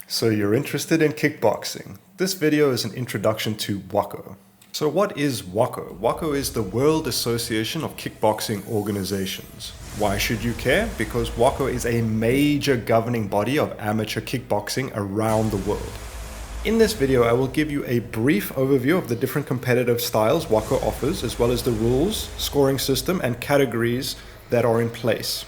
So you're interested in kickboxing. This video is an introduction to WAKO. So what is WAKO? WAKO is the World Association of Kickboxing Organisations. Why should you care? Because WAKO is a major governing body of amateur kickboxing around the world. In this video, I will give you a brief overview of the different competitive styles WAKO offers, as well as the rules, scoring system, and categories that are in place.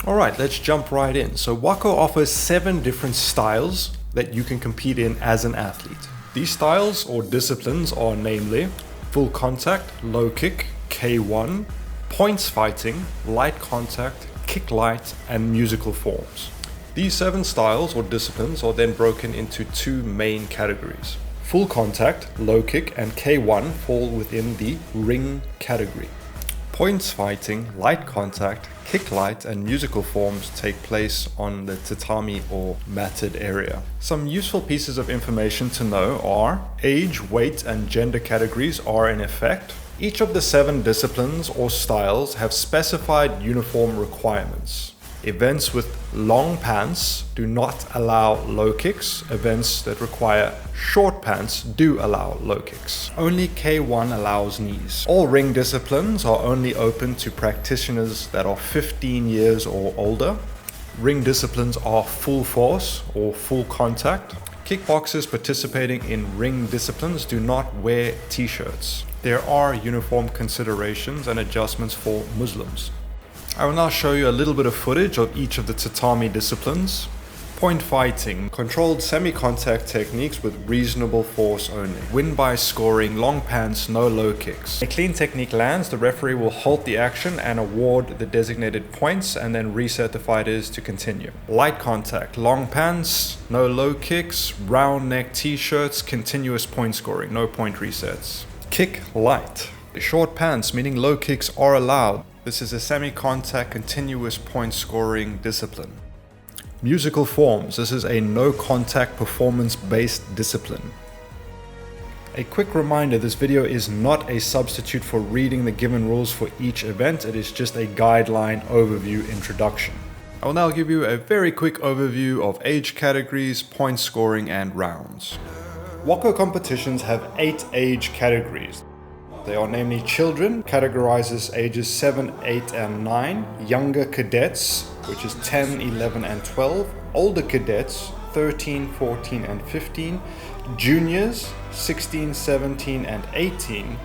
Alright, let's jump right in. So WAKO offers 7 different styles that you can compete in as an athlete. These styles or disciplines are namely full contact, low kick, K1, points fighting, light contact, kick light, and musical forms. These 7 styles or disciplines are then broken into 2 main categories. Full contact, low kick, and K1 fall within the ring category. Points fighting, light contact, kick light, and musical forms take place on the tatami or matted area. Some useful pieces of information to know are age, weight, and gender categories are in effect. Each of the 7 disciplines or styles have specified uniform requirements. Events with long pants do not allow low kicks. Events that require short pants do allow low kicks. Only K1 allows knees. All ring disciplines are only open to practitioners that are 15 years or older. Ring disciplines are full force or full contact. Kickboxers participating in ring disciplines do not wear t-shirts. There are uniform considerations and adjustments for Muslims. I will now show you a little bit of footage of each of the tatami disciplines. Point fighting, controlled semi-contact techniques with reasonable force only. Win by scoring, long pants, no low kicks. A clean technique lands, the referee will halt the action and award the designated points and then reset the fighters to continue. Light contact, long pants, no low kicks, round neck t-shirts, continuous point scoring, no point resets. Kick light, short pants, meaning low kicks are allowed. This is a semi-contact continuous point scoring discipline. Musical forms. This is a no-contact performance-based discipline. A quick reminder, this video is not a substitute for reading the given rules for each event. It is just a guideline overview introduction. I will now give you a very quick overview of age categories, point scoring, and rounds. WAKO competitions have 8 age categories. They are namely children, categorizes ages 7, 8, and 9, younger cadets, which is 10, 11, and 12, older cadets, 13, 14, and 15, juniors, 16, 17, and 18.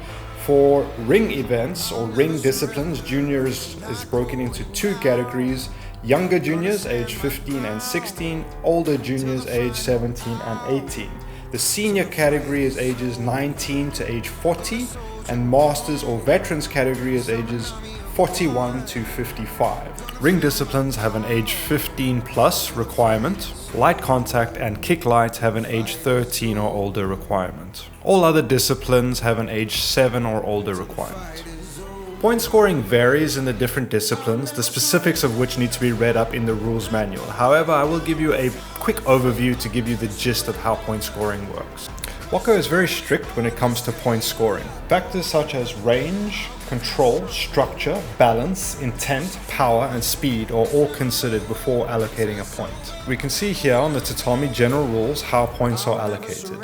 For ring events or ring disciplines, juniors is broken into 2 categories, younger juniors, age 15 and 16, older juniors, age 17 and 18. The senior category is ages 19 to age 40, and masters or veterans category is ages 41 to 55. Ring disciplines have an age 15 plus requirement. Light contact and kick light have an age 13 or older requirement. All other disciplines have an age 7 or older requirement. Point scoring varies in the different disciplines, the specifics of which need to be read up in the rules manual. However, I will give you a quick overview to give you the gist of how point scoring works. WAKO is very strict when it comes to point scoring. Factors such as range, control, structure, balance, intent, power, and speed are all considered before allocating a point. We can see here on the tatami general rules how points are allocated.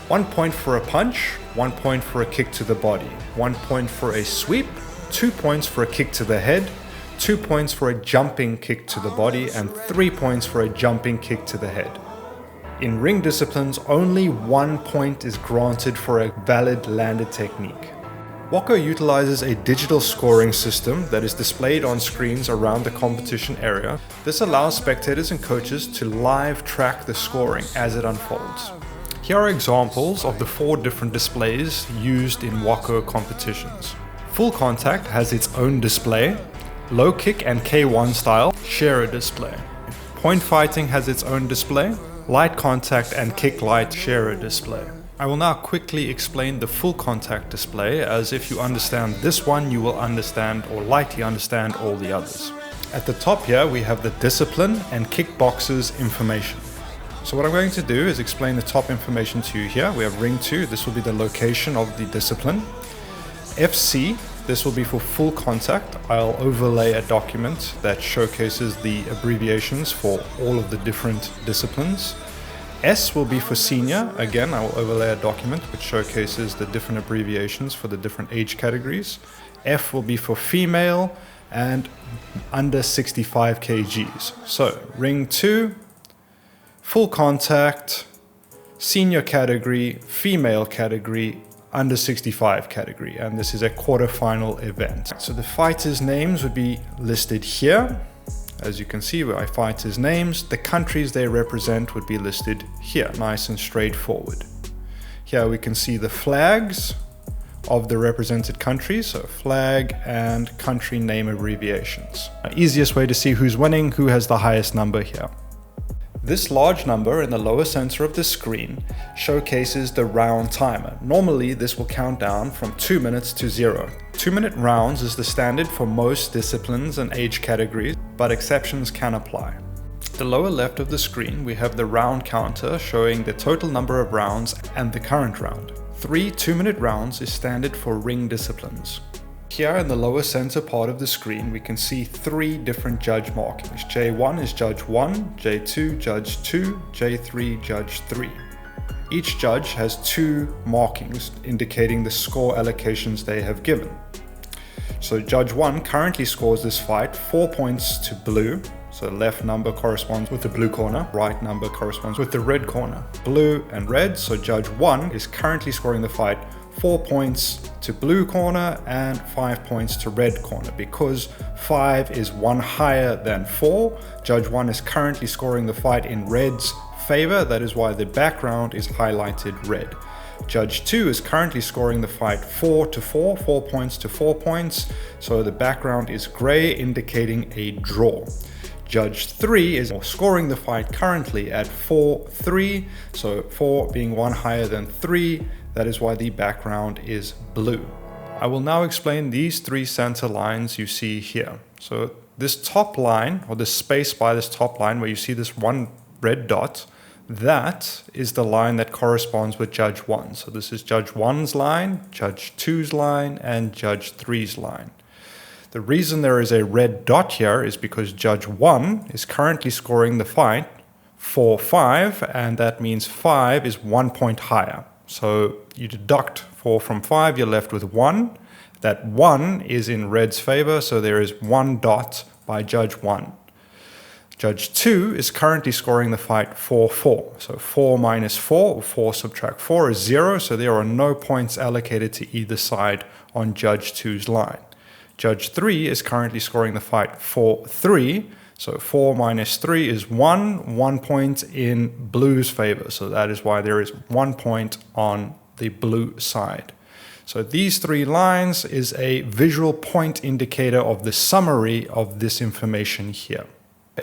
1 point for a punch, 1 point for a kick to the body, 1 point for a sweep, 2 points for a kick to the head, 2 points for a jumping kick to the body, and 3 points for a jumping kick to the head. In ring disciplines, only 1 point is granted for a valid landed technique. WAKO utilizes a digital scoring system that is displayed on screens around the competition area. This allows spectators and coaches to live track the scoring as it unfolds. Here are examples of the 4 different displays used in WAKO competitions. Full contact has its own display. Low kick and K1 style share a display. Point fighting has its own display. Light contact and kick light share a display. I will now quickly explain the full contact display, as if you understand this one, you will understand or likely understand all the others. At the top here, we have the discipline and kickboxers information. So what I'm going to do is explain the top information to you here. We have ring 2, this will be the location of the discipline. FC, this will be for full contact. I'll overlay a document that showcases the abbreviations for all of the different disciplines. S will be for senior. Again, I will overlay a document which showcases the different abbreviations for the different age categories. F will be for female and under 65 kgs. So ring 2, full contact, senior category, female category, under 65 category, and this is a quarterfinal event. So the fighters' names would be listed here. As you can see, by fighters' names, the countries they represent would be listed here, nice and straightforward. Here we can see the flags of the represented countries, so flag and country name abbreviations. Easiest way to see who's winning, who has the highest number here. This large number in the lower center of the screen showcases the round timer. Normally, this will count down from 2 minutes to 0. 2-minute rounds is the standard for most disciplines and age categories, but exceptions can apply. The lower left of the screen, we have the round counter showing the total number of rounds and the current round. 3 2-minute rounds is standard for ring disciplines. Here in the lower center part of the screen, we can see 3 different judge markings. J1 is judge 1, J2 judge 2, J3 judge 3. Each judge has 2 markings indicating the score allocations they have given. So judge 1 currently scores this fight 4 points to blue. So left number corresponds with the blue corner, right number corresponds with the red corner. Blue and red, so judge 1 is currently scoring the fight 4 points to blue corner and 5 points to red corner. Because 5 is 1 higher than 4, judge 1 is currently scoring the fight in red's favor. That is why the background is highlighted red. Judge 2 is currently scoring the fight 4 to 4, 4 points to 4 points. So the background is gray, indicating a draw. Judge 3 is scoring the fight currently at 4-3, so 4 being 1 higher than 3, that is why the background is blue. I will now explain these 3 center lines you see here. So this top line, or the space by this top line where you see this 1 red dot, that is the line that corresponds with judge 1. So this is judge 1's line, judge 2's line, and judge 3's line. The reason there is a red dot here is because judge 1 is currently scoring the fight 4-5, and that means 5 is 1 point higher. So you deduct 4 from 5, you're left with 1. That 1 is in red's favor, so there is 1 dot by judge 1. Judge 2 is currently scoring the fight 4-4. So 4 minus 4, or 4 subtract 4 is 0, so there are no points allocated to either side on judge 2's line. Judge 3 is currently scoring the fight 4-3. So 4 minus 3 is 1, 1 point in blue's favor. So that is why there is 1 point on the blue side. So these 3 lines is a visual point indicator of the summary of this information here.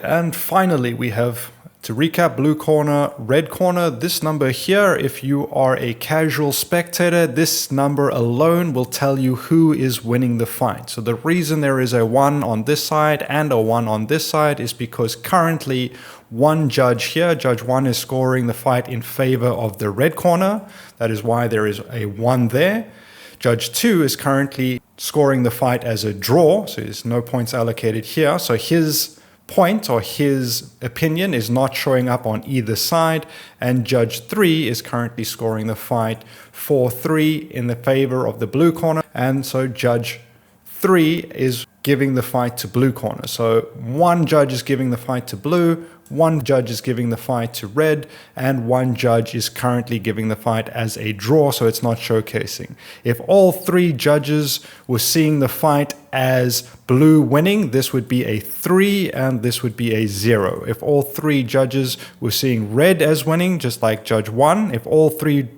And finally, we have, to recap, blue corner, red corner. This number here, if you are a casual spectator, this number alone will tell you who is winning the fight. So the reason there is a 1 on this side and a 1 on this side is because currently one judge here, judge 1, is scoring the fight in favor of the red corner. That is why there is a 1 there. Judge 2 is currently scoring the fight as a draw, so there's no points allocated here. So his point or his opinion is not showing up on either side, and judge 3 is currently scoring the fight 4-3 in the favor of the blue corner, and so judge 3 is giving the fight to blue corner. So one judge is giving the fight to blue, one judge is giving the fight to red, and one judge is currently giving the fight as a draw, so it's not showcasing. If all 3 judges were seeing the fight as blue winning, this would be a 3 and this would be a 0. If all 3 judges were seeing red as winning, just like judge 1, if all 3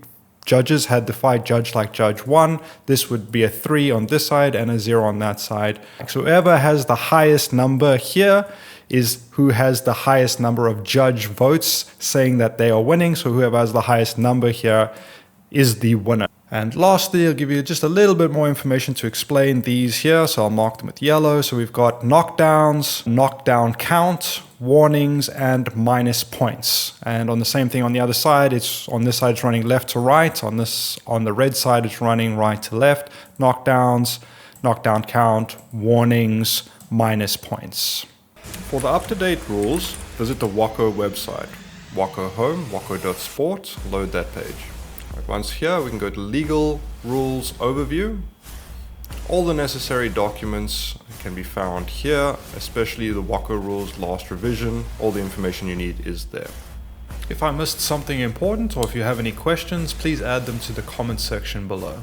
judges had the fight judged like judge 1, this would be a 3 on this side and a 0 on that side. So whoever has the highest number here is who has the highest number of judge votes saying that they are winning. So whoever has the highest number here is the winner. And lastly, I'll give you just a little bit more information to explain these here. So I'll mark them with yellow. So we've got knockdowns, knockdown count, warnings, and minus points. And on the same thing on the other side, on this side it's running left to right. On the red side it's running right to left. Knockdowns, knockdown count, warnings, minus points. For the up-to-date rules, visit the WAKO website. WAKO home, wako.sport, load that page. Right, once here, we can go to legal rules overview. All the necessary documents can be found here, especially the WAKO rules last revision. All the information you need is there. If I missed something important or if you have any questions, please add them to the comment section below.